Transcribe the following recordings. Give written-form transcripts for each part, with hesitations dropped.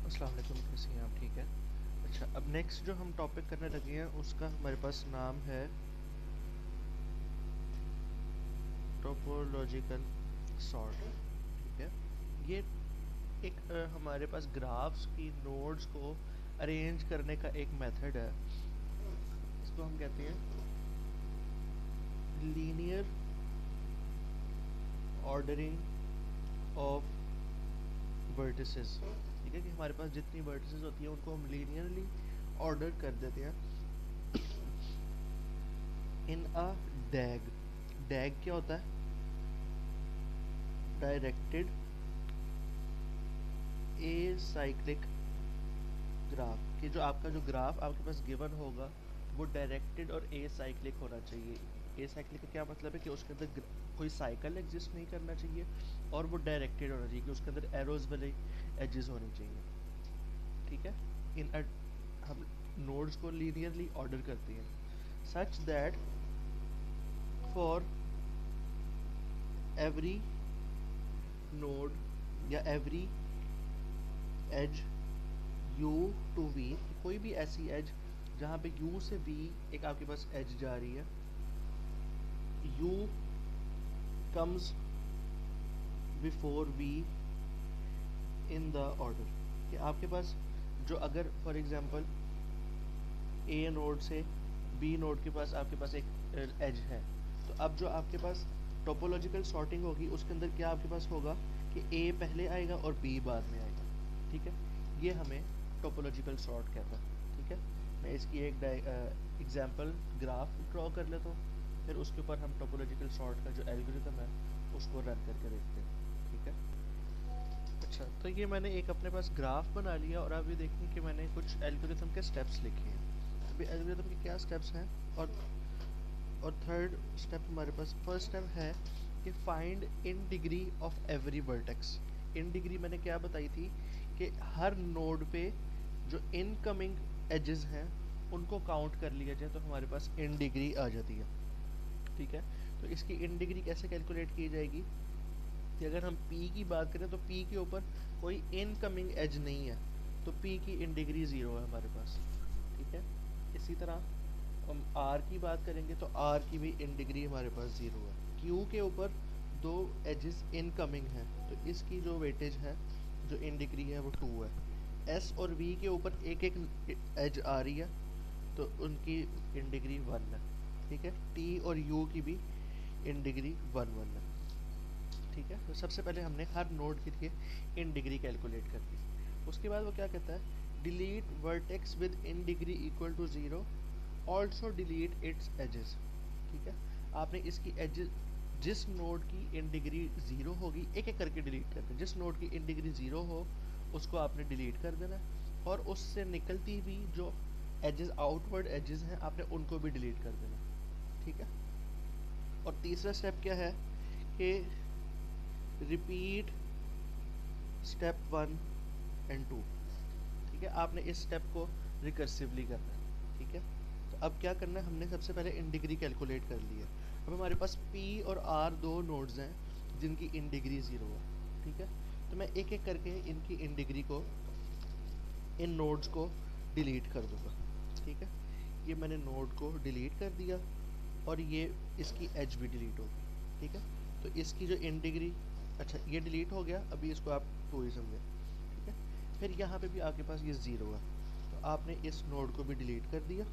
अस्सलाम वालेकुम, कैसी हैं आप? ठीक है। अच्छा, अब नेक्स्ट जो हम टॉपिक करने लगे हैं उसका हमारे पास नाम है टोपोलॉजिकल सॉर्ट। ठीक है। ये एक हमारे पास ग्राफ्स की नोड्स को अरेंज करने का एक मेथड है। इसको हम कहते हैं लीनियर ऑर्डरिंग ऑफ वर्टिसेस। ठीक है, कि हमारे पास जितनी वर्टिसेस होती है उनको हम लीनियरली ऑर्डर कर देते हैं इन अ डैग। डैग क्या होता है? Directed a cyclic graph. कि जो आपका जो ग्राफ आपके पास गिवन होगा वो डायरेक्टेड और ए साइक्लिक होना चाहिए। ए साइक्लिक का क्या मतलब है कि उसके अंदर कोई साइकिल एग्जिस्ट नहीं करना चाहिए और वो डायरेक्टेड होना चाहिए, कि उसके अंदर एरोज वाले एजेस होने चाहिए। ठीक है। हम नोड्स को लीनियरली ऑर्डर करते हैं such that for every node या every edge u to v, कोई भी ऐसी एज जहाँ पे u से v एक आपके पास एज जा रही है, u comes before v in the order. कि आपके पास जो अगर फॉर एग्जांपल a नोड से b नोड के पास आपके पास एक एज है, तो अब जो आपके पास टोपोलॉजिकल सॉर्टिंग होगी उसके अंदर क्या आपके पास होगा कि a पहले आएगा और b बाद में आएगा। ठीक है, ये हमें टोपोलॉजिकल सॉर्ट कहता है। ठीक है, मैं इसकी एक एग्जांपल ग्राफ ड्रॉ कर लेता हूँ, फिर उसके ऊपर हम टोपोलॉजिकल सॉर्ट का जो एल्गोरिथम है उसको रन करके देखते हैं। ठीक है। अच्छा, तो ये मैंने एक अपने पास ग्राफ बना लिया और अभी देखिए कि मैंने कुछ एल्गोरिथम के स्टेप्स लिखे हैं। अभी एल्गोरिथम के क्या स्टेप्स हैं, और थर्ड स्टेप हमारे पास, फर्स्ट स्टेप है कि find in degree of every vertex. In degree मैंने क्या बताई थी कि हर नोड पे जो इनकमिंग एजेस हैं उनको काउंट कर लिया जाए तो हमारे पास इन डिग्री आ जाती है। ठीक है, तो इसकी इन डिग्री कैसे कैलकुलेट की जाएगी कि अगर हम p की बात करें तो p के ऊपर कोई इनकमिंग एज नहीं है, तो p की इन डिग्री 0 है हमारे पास। ठीक है, इसी तरह हम r की बात करेंगे तो r की भी इन डिग्री हमारे पास 0 है। q के ऊपर दो एजेस इनकमिंग हैं तो इसकी जो वेटेज है, जो इन डिग्री है वो 2 है। s और v के ऊपर एक एक एज आ रही है तो उनकी इन डिग्री 1 है। ठीक है, t और u की भी इन डिग्री 1 है। ठीक है, तो सबसे पहले हमने हर नोड के लिए इन डिग्री कैलकुलेट कर दी। उसके बाद वो क्या कहता है, delete vertex with in degree equal to 0, also delete its edges. ठीक है, आपने इसकी एजेस, जिस नोड की इन डिग्री 0 होगी एक एक करके डिलीट कर देना। जिस नोड की इन डिग्री 0 हो उसको आपने डिलीट कर देना, और उससे निकलती भी जो एजेस, आउटवर्ड एजेस हैं, आपने उनको भी डिलीट कर देना। ठीक है, और तीसरा स्टेप क्या है कि रिपीट स्टेप 1 एंड 2। ठीक है, आपने इस स्टेप को रिकर्सिवली करना है। ठीक है, तो अब क्या करना है, हमने सबसे पहले इन डिग्री कैलकुलेट कर ली है। अब हमारे पास p और r दो नोड्स हैं जिनकी इन डिग्री 0 है। ठीक है, तो मैं एक एक करके इनकी इन डिग्री को, इन नोड्स को डिलीट कर दूंगा। ठीक है, ये मैंने नोड को डिलीट कर दिया और ये इसकी एज भी डिलीट होगी। ठीक है, तो इसकी जो इन डिग्री, अच्छा ये डिलीट हो गया, अभी इसको आप पूरी समझें। ठीक है, फिर यहाँ पे भी आपके पास ये 0 है तो आपने इस नोड को भी डिलीट कर दिया।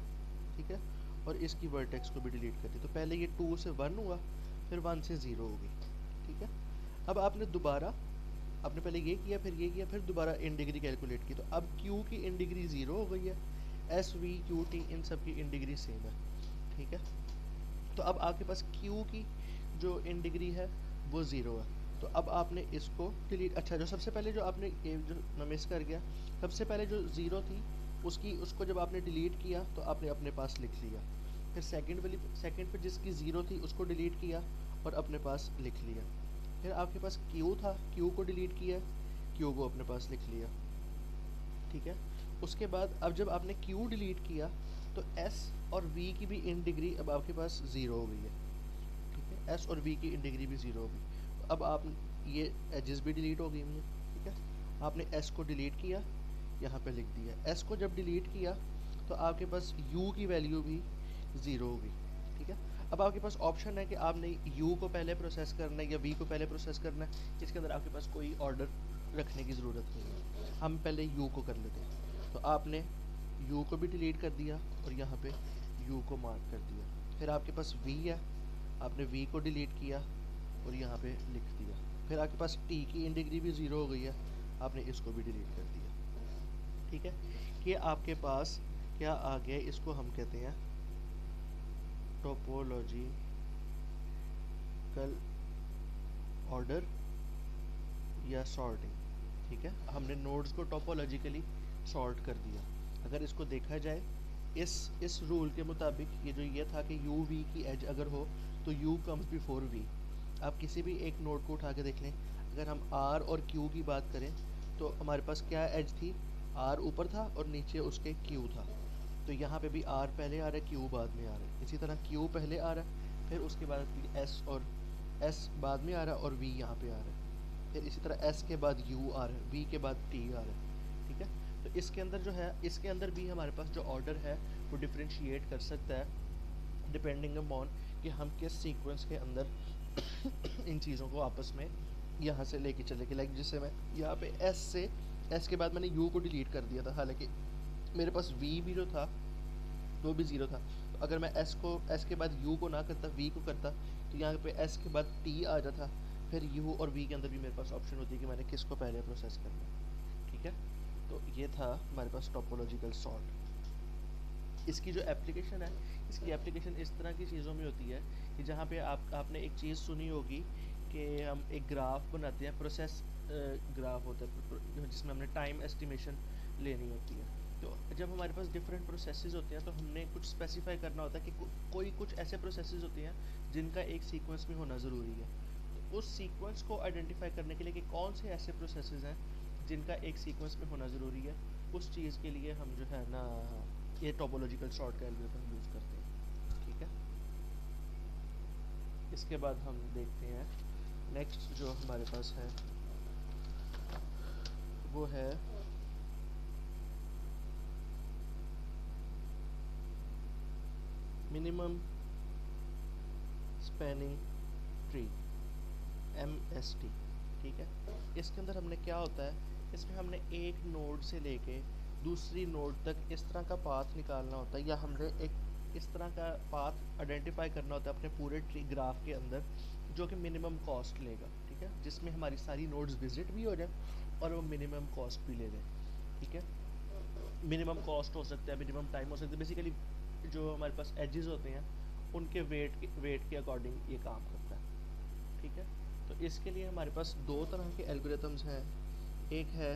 ठीक है, और इसकी वर्टेक्स को भी डिलीट कर दिया। तो पहले ये 2 से 1 हुआ, फिर 1 से 0 होगी। ठीक है, अब आपने दोबारा, आपने पहले ये किया फिर ये किया फिर दोबारा इन डिग्री कैलकुलेट की, तो अब q की इन डिग्री 0 हो गई है, एस वी क्यू टी इन सब की इन डिग्री सेम है। ठीक है, तो अब आपके पास q की जो इन डिग्री है वो 0 है, तो अब आपने इसको डिलीट, अच्छा जो सबसे पहले जो आपने ये जो मैं मिस कर गया, सबसे पहले जो 0 थी उसको जब आपने डिलीट किया तो आपने अपने पास लिख लिया। फिर सेकंड पे जिसकी 0 थी उसको डिलीट किया और अपने पास लिख लिया। फिर आपके पास q था, q को डिलीट किया, q को अपने पास लिख लिया। ठीक है, उसके बाद अब जब आपने q डिलीट किया तो s और v की भी इन डिग्री अब आपके पास 0 हो गई है। ठीक है, s और v की इन डिग्री भी 0 हो गई। तो अब आप ये एजेस भी डिलीट हो गई हैं। ठीक है, आपने s को डिलीट किया, यहाँ पे लिख दिया। एस को जब डिलीट किया तो आपके पास यू की वैल्यू भी ज़ीरो होगी, ठीक है। अब आपके पास ऑप्शन है कि आपने यू को पहले प्रोसेस करना है या वी को पहले प्रोसेस करना है। इसके अंदर आपके पास कोई ऑर्डर रखने की ज़रूरत नहीं है, हम पहले यू को कर लेते हैं। तो आपने यू को भी डिलीट कर दिया और यहाँ पे यू को मार्क कर दिया। फिर आपके पास वी है, आपने वी को डिलीट किया और यहाँ पे लिख दिया। फिर आपके पास टी की इन डिग्री भी ज़ीरो हो गई है, आपने इसको भी डिलीट कर दिया, ठीक है। कि आपके पास क्या आ गया, इसको हम कहते हैं टोपोलॉजिकल ऑर्डर या सॉर्टिंग, ठीक है। हमने नोड्स को टोपोलॉजिकली सॉर्ट कर दिया। अगर इसको देखा जाए इस रूल के मुताबिक, ये था कि यू वी की एज अगर हो तो यू कम्स बिफोर वी। आप किसी भी एक नोड को उठा के देख लें, अगर हम आर और क्यू की बात करें तो हमारे पास क्या एज थी, आर ऊपर था और नीचे उसके क्यू था। तो यहाँ पे भी आर पहले आ रहा है, क्यू बाद में आ रहा है। इसी तरह क्यू पहले आ रहा है, फिर उसके बाद एस और एस बाद में आ रहा है और वी यहाँ पे आ रहा है। फिर इसी तरह एस के बाद यू आ रहा है, वी के बाद टी आ रहा है, ठीक है। तो इसके अंदर जो है, इसके अंदर भी हमारे पास जो ऑर्डर है वो डिफ्रेंशिएट कर सकता है डिपेंडिंग अपॉन कि हम किस सीक्वेंस के अंदर इन चीज़ों को आपस में यहाँ से लेके चले। कि लाइक जैसे मैं यहाँ पे एस के बाद मैंने यू को डिलीट कर दिया था, हालांकि मेरे पास वी भी जो था वो भी ज़ीरो था। तो अगर मैं एस के बाद यू को ना करता, वी को करता, तो यहाँ पे एस के बाद टी आ जाता। फिर यू और वी के अंदर भी मेरे पास ऑप्शन होती है कि मैंने किसको पहले प्रोसेस करना है, ठीक है। तो ये था हमारे पास टोपोलॉजिकल सॉर्ट। इसकी जो एप्लीकेशन है, इसकी एप्लीकेशन इस तरह की चीज़ों में होती है कि जहाँ पे आपने एक चीज़ सुनी होगी कि हम एक ग्राफ बनाते हैं, प्रोसेस ग्राफ होता है जिसमें हमने टाइम एस्टिमेशन लेनी होती है। तो जब हमारे पास डिफरेंट प्रोसेसेस होते हैं तो हमने कुछ स्पेसिफाई करना होता है कि कोई कुछ ऐसे प्रोसेसेस होते हैं जिनका एक सीक्वेंस में होना ज़रूरी है। तो उस सीक्वेंस को आइडेंटिफाई करने के लिए कि कौन से ऐसे प्रोसेसेस हैं जिनका एक सीक्वेंस में होना ज़रूरी है, उस चीज़ के लिए हम जो है ना ये टोपोलॉजिकल सॉर्ट का एल्गोरिथम यूज़ करते हैं, ठीक है। इसके बाद हम देखते हैं नेक्स्ट जो हमारे पास है वो है मिनिमम स्पैनिंग ट्री, MST, ठीक है। इसके अंदर हमने क्या होता है, इसमें हमने एक नोड से लेके दूसरी नोड तक इस तरह का पाथ निकालना होता है, या हमने एक इस तरह का पाथ आइडेंटिफाई करना होता है अपने पूरे ट्री ग्राफ के अंदर जो कि मिनिमम कॉस्ट लेगा, ठीक है। जिसमें हमारी सारी नोड्स विजिट भी हो जाए और वो मिनिमम कॉस्ट भी ले लें, ठीक है। मिनिमम कॉस्ट हो सकता है, मिनिमम टाइम हो सकता है। बेसिकली जो हमारे पास एजेस होते हैं उनके वेट के अकॉर्डिंग ये काम करता है, ठीक है। तो इसके लिए हमारे पास दो तरह के एल्गोरिथम्स हैं, एक है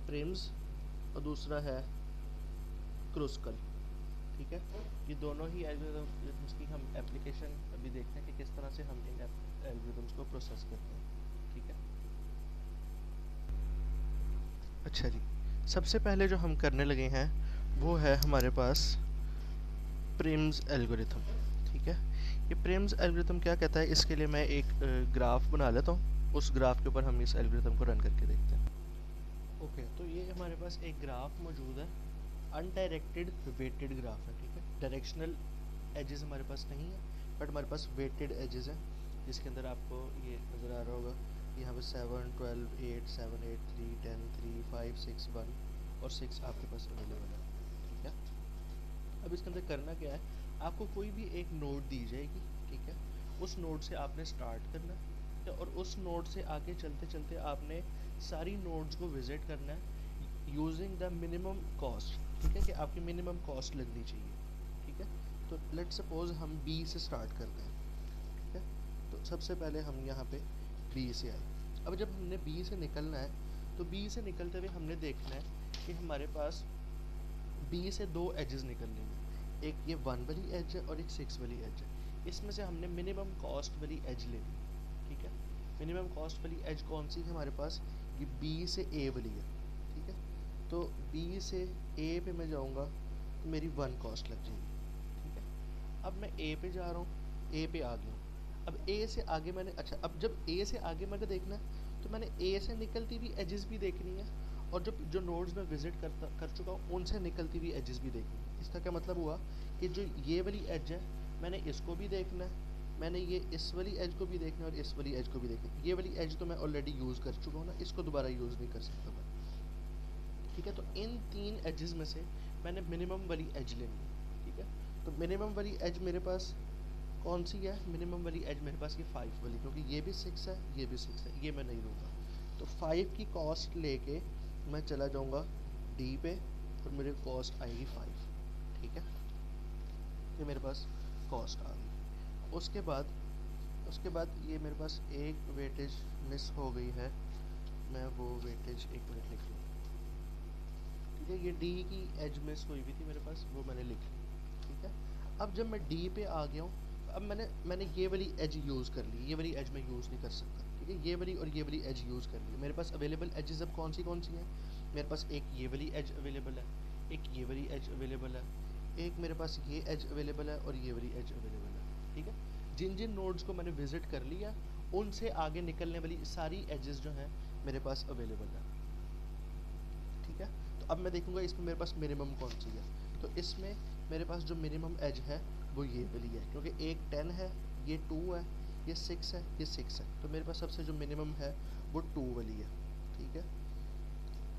प्रिम्स और दूसरा है क्रूस्कल, ठीक है। ये दोनों ही एल्गोरिथम्स की हम एप्लीकेशन अभी देखते हैं कि किस तरह से हम इन एल्गोरिथम्स को प्रोसेस करते हैं, ठीक है। अच्छा जी, सबसे पहले जो हम करने लगे हैं वो है हमारे पास प्रिम्स एल्गोरिथम, ठीक है। ये प्रिम्स एल्गोरिथम क्या कहता है, इसके लिए मैं एक ग्राफ बना लेता हूँ, उस ग्राफ के ऊपर हम इस एल्गोरिथम को रन करके देखते हैं। ओके, तो ये हमारे पास एक ग्राफ मौजूद है, अनडायरेक्टेड वेटेड ग्राफ है, ठीक है। डायरेक्शनल एजेस हमारे पास नहीं है, बट हमारे पास वेटेड एजेस हैं, जिसके अंदर आपको ये नज़र आ रहा होगा, यहाँ पे 7, 12, 8, 7, 8, 3, 10, 3, 5, 6, 1 और 6 आपके पास अवेलेबल है, ठीक है। अब इसके अंदर करना क्या है, आपको कोई भी एक नोड दी जाएगी, ठीक है। उस नोड से आपने स्टार्ट करना है और उस नोड से आगे चलते चलते आपने सारी नोड्स को विजिट करना है यूजिंग द मिनिमम कॉस्ट, ठीक है, कि आपकी मिनिमम कॉस्ट लगनी चाहिए, ठीक है। तो लेट सपोज हम बी से स्टार्ट करते हैं, ठीक है। तो सबसे पहले हम यहाँ पे बी से आए। अब जब हमने बी से निकलना है तो बी से निकलते हुए हमने देखना है कि हमारे पास बी से दो एजेस निकलने, एक ये 1 वाली एज है और एक 6 वाली एज है। इसमें से हमने मिनिमम कॉस्ट वाली एज ले ली, ठीक है। मिनिमम कॉस्ट वाली एज कौन सी है हमारे पास, ये बी से ए वाली है, ठीक है। तो बी से ए पे मैं जाऊंगा तो मेरी 1 कॉस्ट लग जाएगी, ठीक है। अब मैं ए पे जा रहा हूँ, ए पे आ गया हूँ। अब ए से आगे मैंने, अच्छा अब जब ए से आगे मैंने देखना है तो मैंने ए से निकलती हुई एजेस भी देखनी है और जो नोड्स मैं विजिट कर चुका हूँ उनसे निकलती हुई एजेस भी देखनी। इसका क्या मतलब हुआ कि जो ये वाली एज है मैंने इसको भी देखना है, मैंने ये इस वाली एज को भी देखना है और इस वाली एज को भी देखना है। ये वाली एज तो मैं ऑलरेडी यूज़ कर चुका हूँ ना, इसको दोबारा यूज़ नहीं कर सकता मैं। ठीक है, तो इन 3 एजेस में से मैंने मिनिमम वाली एज लेनी है। ठीक है, तो मिनिमम वाली एज मेरे पास कौन सी है? मिनिमम वाली एज मेरे पास ये 5 वाली, क्योंकि ये भी 6 है ये भी 6 है, ये मैं नहीं लूँगा। तो 5 की कॉस्ट लेके मैं चला जाऊँगा डी पे और मेरे कॉस्ट आएगी 5। ठीक है, ये मेरे पास कॉस्ट आ गई। उसके बाद ये मेरे पास एक वेटेज मिस हो गई है, मैं वो वेटेज 1 मिनट लिख लूँ। ठीक है, ये डी की एज मिस हुई हुई थी मेरे पास, वो मैंने लिख ली। ठीक है, अब जब मैं डी पे आ गया हूँ, अब मैंने ये वाली एज यूज़ कर ली, ये वाली एज मैं यूज़ नहीं कर सकता। ठीक है, ये वाली और ये वाली एज यूज़ कर ली। मेरे पास अवेलेबल एजेस अब कौन सी हैं? मेरे पास एक ये वाली एज अवेलेबल है, एक ये वाली एज अवेलेबल है, एक मेरे पास ये एज अवेलेबल है और ये वाली एज अवेलेबल है। ठीक है, जिन जिन नोड्स को मैंने विजिट कर लिया उनसे आगे निकलने वाली सारी एजेस जो हैं मेरे पास अवेलेबल है। ठीक है, तो अब मैं देखूंगा इसमें मेरे पास मिनिमम कौन सी है। तो इसमें मेरे पास जो मिनिमम एज है वो ये वाली है, क्योंकि एक 10 है, ये 2 है, ये 6 है, ये 6 है, तो मेरे पास सबसे जो मिनिमम है वो 2 वाली है। ठीक है,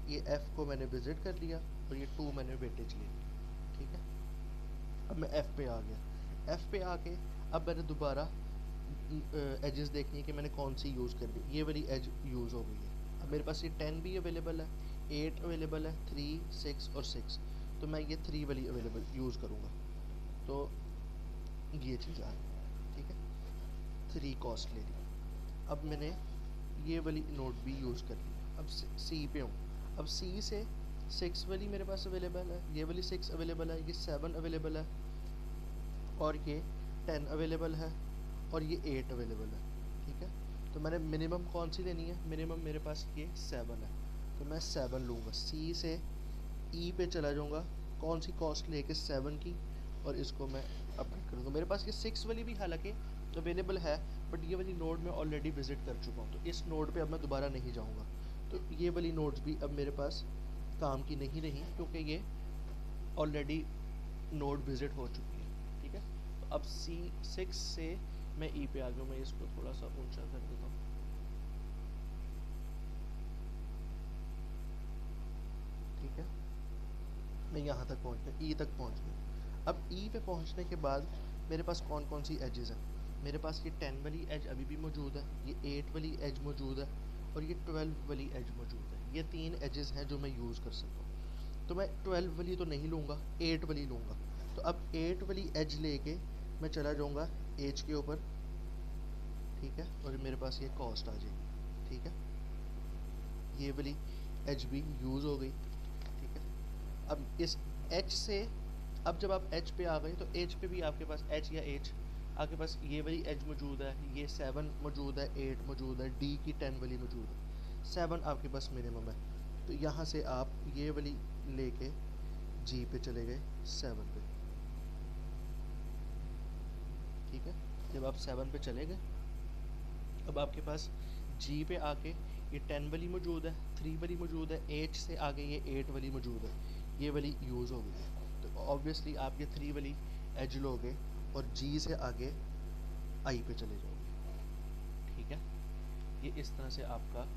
ये F को मैंने विजिट कर लिया और ये 2 मैंने वेटेज ले ली। ठीक है, अब मैं F पे आ गया। F पे आके अब मैंने दोबारा एजेस देखनी है कि मैंने कौन सी यूज़ कर ली। ये वाली एज यूज़ हो गई है। अब मेरे पास ये 10 भी अवेलेबल है, 8 अवेलेबल है, 3, 6 और 6, तो मैं ये 3 वाली अवेलेबल यूज़ करूँगा। तो ये चीज़ आ गई। ठीक है, 3 कॉस्ट ले ली। अब मैंने ये वाली नोट भी यूज़ कर ली। अब सी पे हूँ, अब सी से 6 वाली मेरे पास अवेलेबल है, ये वाली 6 अवेलेबल है, ये 7 अवेलेबल है और ये 10 अवेलेबल है और ये 8 अवेलेबल है। ठीक है, तो मैंने मिनिमम कौन सी लेनी है? मिनिमम मेरे पास ये 7 है, तो मैं 7 लूँगा। सी से ई पे चला जाऊँगा, कौन सी कॉस्ट लेके 7 की, और इसको मैं अपडेट करूँगा। मेरे पास ये 6 वाली भी हालांकि अवेलेबल है, बट ये वाली नोड मैं ऑलरेडी विजिट कर चुका हूँ, तो इस नोड पे अब मैं दोबारा नहीं जाऊँगा। तो ये वाली नोड्स भी अब मेरे पास काम की नहीं रही, क्योंकि ये ऑलरेडी नोड विजिट हो चुकी है। ठीक है, तो अब C6 से मैं ई पे आ गया हूँ। मैं इसको थोड़ा सा ऊंचा कर देता हूँ। ठीक है, मैं यहाँ तक पहुँच गया, ई तक पहुँच गया। अब ई पे पहुँचने के बाद मेरे पास कौन कौन सी एजेस हैं? मेरे पास ये 10 वाली एज अभी भी मौजूद है, ये 8 वाली एज मौजूद है और ये 12 वाली एज मौजूद है। ये 3 एजेस हैं जो मैं यूज़ कर सकता हूँ। तो मैं 12 वाली तो नहीं लूँगा, 8 वाली लूँगा। तो अब 8 वाली एज लेके मैं चला जाऊँगा एज के ऊपर। ठीक है, और मेरे पास ये कॉस्ट आ जाएगी। ठीक है, ये वाली एज भी यूज़ हो गई। ठीक है, अब इस एच से, अब जब आप एच पे आ गए तो एच पे भी आपके पास एच या एच आपके पास ये वाली एज मौजूद है, ये 7 मौजूद है, 8 मौजूद है, डी की 10 वाली मौजूद है, 7 आपके पास मिनिमम है। तो यहाँ से आप ये वाली लेके जी पे चले गए 7 पे। ठीक है, जब आप 7 पे चले गए, अब आपके पास जी पे आके ये 10 वाली मौजूद है, 3 वाली मौजूद है, एच से आगे ये 8 वाली मौजूद है, ये वाली यूज़ हो गई। तो ऑब्वियसली आप ये 3 वाली एज लोगे और जी से आगे आई पे चले जाओगे। ठीक है, ये इस तरह से आपका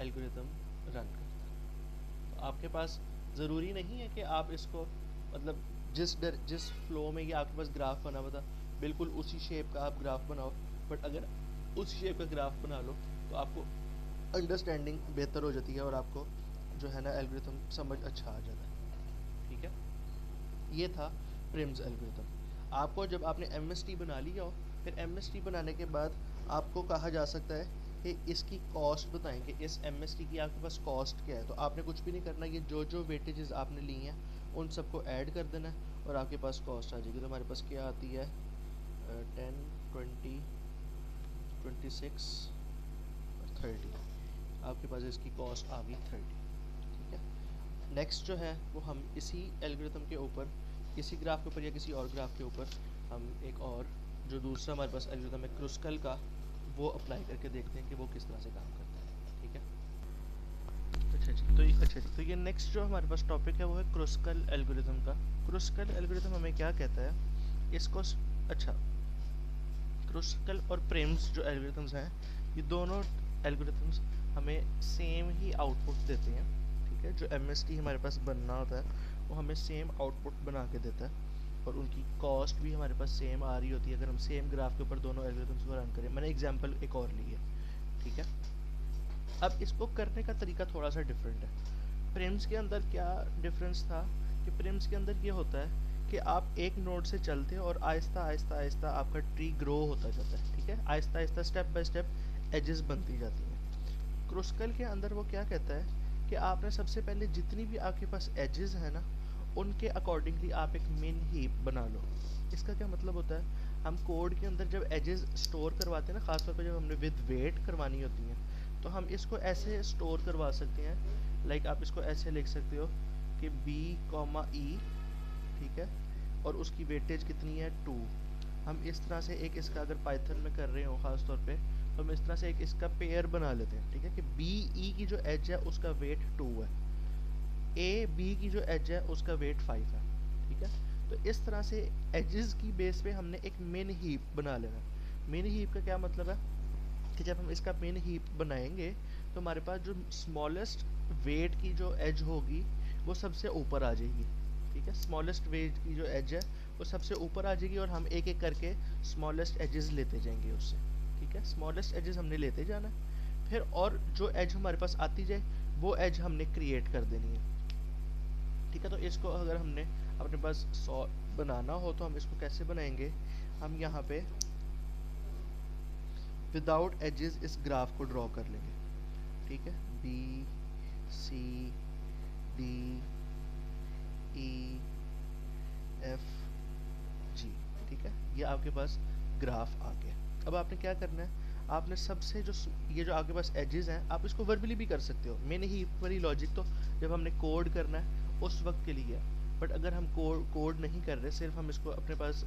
एल्गोरिथम रन करता है। तो आपके पास ज़रूरी नहीं है कि आप इसको मतलब जिस फ्लो में ये आपके पास ग्राफ बना हुआ था बिल्कुल उसी शेप का आप ग्राफ बनाओ, बट अगर उस शेप का ग्राफ बना लो तो आपको अंडरस्टैंडिंग बेहतर हो जाती है और आपको जो है ना एल्गोरिथम समझ अच्छा आ जाता है। ठीक है, ये था प्रिम्स एल्गोरिथम। आपको जब आपने एमएसटी बना लिया हो, फिर एमएसटी बनाने के बाद आपको कहा जा सकता है कि इसकी कॉस्ट बताएं कि इस एमएसटी की आपके पास कॉस्ट क्या है। तो आपने कुछ भी नहीं करना, ये जो जो वेटेजेस आपने ली हैं उन सबको ऐड कर देना है और आपके पास कॉस्ट आ जाएगी। तो हमारे पास क्या आती है 10, 20, 26 और 30, आपके पास इसकी कॉस्ट आ गई 30। ठीक है, नेक्स्ट जो है वो हम इसी एल्गोरिथम के ऊपर, किसी ग्राफ के ऊपर या किसी और ग्राफ के ऊपर हम एक और जो दूसरा हमारे पास एल्गोरिथम है क्रुस्कल का, वो अप्लाई करके देखते हैं कि वो किस तरह से काम करता है। ठीक है, तो तो ये नेक्स्ट जो हमारे पास टॉपिक है वो है क्रुस्कल एल्गोरिथम का। क्रुस्कल एल्गोरिथम हमें क्या कहता है इसको अच्छा, क्रुस्कल और प्रिम्स जो एल्गोरिथम्स हैं, ये दोनों एल्गोरिथम्स हमें सेम ही आउटपुट देते हैं। ठीक है, जो एमएसटी हमारे पास बनना होता है वो हमें सेम आउटपुट बना के देता है, और उनकी कॉस्ट भी हमारे पास सेम आ रही होती है अगर हम सेम ग्राफ के ऊपर दोनों एल्गोरिथम्स को रन करें। मैंने एग्जांपल एक और ली है। ठीक है, अब इसको करने का तरीका थोड़ा सा डिफरेंट है। प्रिम्स के अंदर क्या डिफरेंस था कि प्रिम्स के अंदर ये होता है कि आप एक नोड से चलते हो और आहिस्ता आहिस्ता आहिस्ता आपका ट्री ग्रो होता जाता है। ठीक है, Aahista Aahista step by step edges बनती जाती हैं। क्रुस्कल के अंदर वो क्या कहता है कि आपने सबसे पहले जितनी भी आपके पास एजेस है ना, उनके अकॉर्डिंगली आप एक मिन हीप बना लो। इसका क्या मतलब होता है, हम कोड के अंदर जब एजेस स्टोर करवाते हैं ना, खासतौर पर जब हमने विद वेट करवानी होती हैं, तो हम इसको ऐसे स्टोर करवा सकते हैं। लाइक आप इसको ऐसे लिख सकते हो कि b कॉमा ई, ठीक है, और उसकी वेटेज कितनी है 2। हम इस तरह से एक इसका अगर पाइथन में कर रहे हो खास तौर पे, तो हम इस तरह से एक इसका पेयर बना लेते हैं। ठीक है, कि बी ई की जो एज है उसका वेट 2 है, ए बी की जो एज है उसका वेट 5 है। ठीक है, तो इस तरह से एजेस की बेस पे हमने एक मिन हीप बना लेना। मिन हीप का क्या मतलब है कि जब हम इसका मिन हीप बनाएंगे तो हमारे पास जो स्मॉलेस्ट वेट की जो एज होगी वो सबसे ऊपर आ जाएगी। ठीक है, स्मॉलेस्ट वेट की जो एज है वो सबसे ऊपर आ जाएगी, और हम एक एक करके स्मॉलेस्ट एजेस लेते जाएंगे उससे। ठीक है, स्मॉलेस्ट एजेस हमने लेते जाना है, फिर और जो एज हमारे पास आती जाए वो एज हमने क्रिएट कर देनी है। ठीक है, तो इसको अगर हमने अपने पास 100 बनाना हो तो हम इसको कैसे बनाएंगे, हम यहाँ पे विदाउट एजेस इस ग्राफ को ड्रॉ कर लेंगे। ठीक है, B C D E F G. ठीक है, ये आपके पास ग्राफ आ गया। अब आपने क्या करना है, आपने सबसे जो ये जो आपके पास एजेस हैं, आप इसको वर्बली भी कर सकते हो। मैंने ही वाली लॉजिक तो जब हमने कोड करना है उस वक्त के लिए है, बट अगर हम कोड नहीं कर रहे, सिर्फ हम इसको अपने पास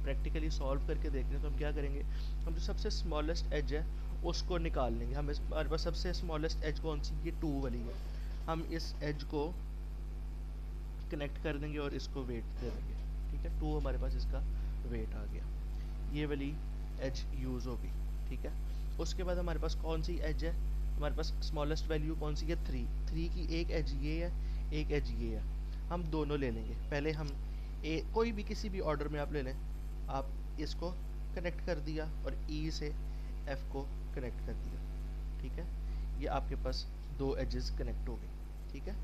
प्रैक्टिकली सॉल्व करके देख रहे हैं, तो हम क्या करेंगे, हम जो सबसे स्मॉलेस्ट एज है उसको निकाल लेंगे। हमारे पास सबसे स्मॉलेस्ट एज कौन सी, ये 2 वाली है। हम इस एज को कनेक्ट कर देंगे और इसको वेट दे देंगे। ठीक है, 2 हमारे पास इसका वेट आ गया, ये वाली एज यूज होगी। ठीक है, उसके बाद हमारे पास कौन सी एज है, हमारे पास स्मॉलेस्ट वैल्यू कौन सी है 3 की एक एज ये है, एक एज ये है। हम दोनों ले लेंगे। पहले हम कोई भी किसी भी ऑर्डर में आप ले लें, आप इसको कनेक्ट कर दिया और ई से एफ को कनेक्ट कर दिया। ठीक है, ये आपके पास 2 एजेस कनेक्ट हो गई। ठीक है,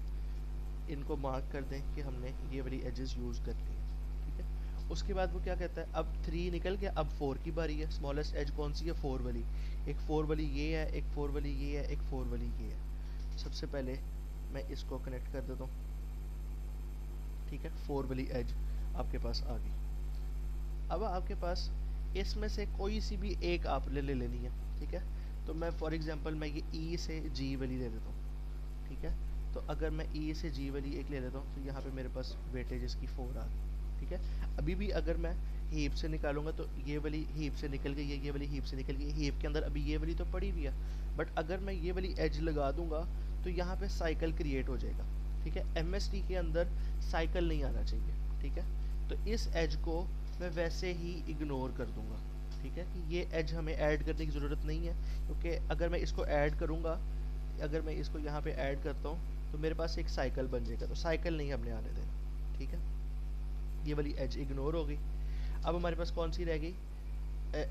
इनको मार्क कर दें कि हमने ये वाली एजेस यूज़ कर ली। ठीक है, उसके बाद वो क्या कहता है, अब 3 निकल गया, अब 4 की बारी है। स्मॉलेस्ट एज कौन सी है, 4 वाली। एक 4 वाली ये है, एक 4 वाली ये है, एक 4 वाली ये है। सबसे पहले मैं इसको कनेक्ट कर देता हूँ। ठीक है, 4 वाली एज आपके पास आ गई। अब आपके पास इसमें से कोई सी भी एक आप ले लेनी है। ठीक है, तो मैं फॉर एग्जांपल मैं ये ई से जी वाली ले लेता हूँ। ठीक है, तो अगर मैं ई से जी वाली एक ले लेता हूँ तो यहाँ पे मेरे पास वेटेज इसकी 4 आ गई। ठीक है, अभी भी अगर मैं हीप से निकालूंगा तो ये वाली हीप से निकल गई है, ये वाली हीप से निकल गई। हीप के अंदर अभी ये वाली तो पड़ी भी है, बट अगर मैं ये वाली एज लगा दूंगा तो यहाँ पे साइकिल क्रिएट हो जाएगा। ठीक है, एमएसटी के अंदर साइकिल नहीं आना चाहिए। ठीक है, तो इस एज को मैं वैसे ही इग्नोर कर दूंगा। ठीक है, कि ये एज हमें ऐड करने की ज़रूरत नहीं है, क्योंकि अगर मैं इसको ऐड करूँगा, अगर मैं इसको यहाँ पे ऐड करता हूँ तो मेरे पास एक साइकिल बन जाएगा, तो साइकिल नहीं हमने आने देना। ठीक है, ये वाली एज इग्नोर हो गई। अब हमारे पास कौन सी रह गई,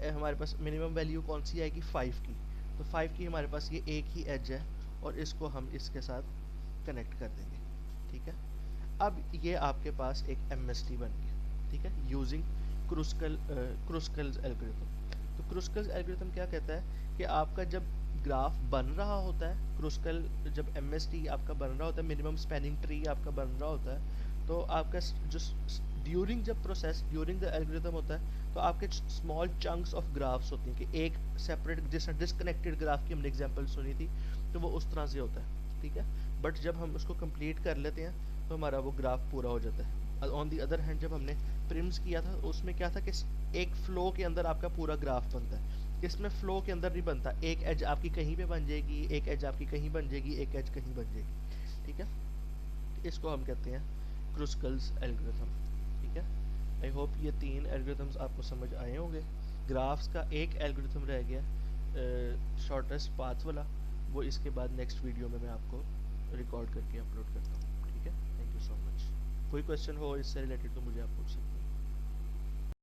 हमारे पास मिनिमम वैल्यू कौन सी आएगी 5 की। तो 5 की हमारे पास ये एक ही एज है और इसको हम इसके साथ कनेक्ट कर देंगे। ठीक है, अब ये आपके पास एक एमएसटी बन गया। ठीक है, यूजिंग क्रुस्कल्स एल्गोरिथम। तो क्रुस्कल्स एल्गोरिथम क्या कहता है कि आपका जब ग्राफ बन रहा होता है, क्रुस्कल जब एमएसटी आपका बन रहा होता है, मिनिमम स्पैनिंग ट्री आपका बन रहा होता है, तो आपका जो ड्यूरिंग जब प्रोसेस ड्यूरिंग द एल्गोरिथम होता है, तो आपके स्मॉल चंक्स ऑफ ग्राफ्स होती हैं कि एक सेपरेट डिसकनेक्टेड ग्राफ की हमने एग्जांपल सुनी थी, तो वो उस तरह से होता है। ठीक है, बट जब हम उसको कंप्लीट कर लेते हैं तो हमारा वो ग्राफ पूरा हो जाता है। ऑन दी अदर हैंड जब हमने प्रिम्स किया था उसमें क्या था कि एक फ्लो के अंदर आपका पूरा ग्राफ बनता है। इसमें फ्लो के अंदर नहीं बनता, एक एज आपकी कहीं पे बन जाएगी, एक एज आपकी कहीं बन जाएगी, एक एज कहीं बन जाएगी, ठीक है। इसको हम कहते हैं क्रुस्कल्स एल्गोरिथम, ठीक है। आई होप ये 3 एल्गोरिथम्स आपको समझ आए होंगे। ग्राफ्स का एक एल्गोरिथम रह गया शॉर्टेस्ट पाथ वाला, वो इसके बाद नेक्स्ट वीडियो में मैं आपको रिकॉर्ड करके अपलोड करता हूँ, ठीक है। Thank you so much. कोई क्वेश्चन हो इससे रिलेटेड तो मुझे आप पूछ सकते हैं।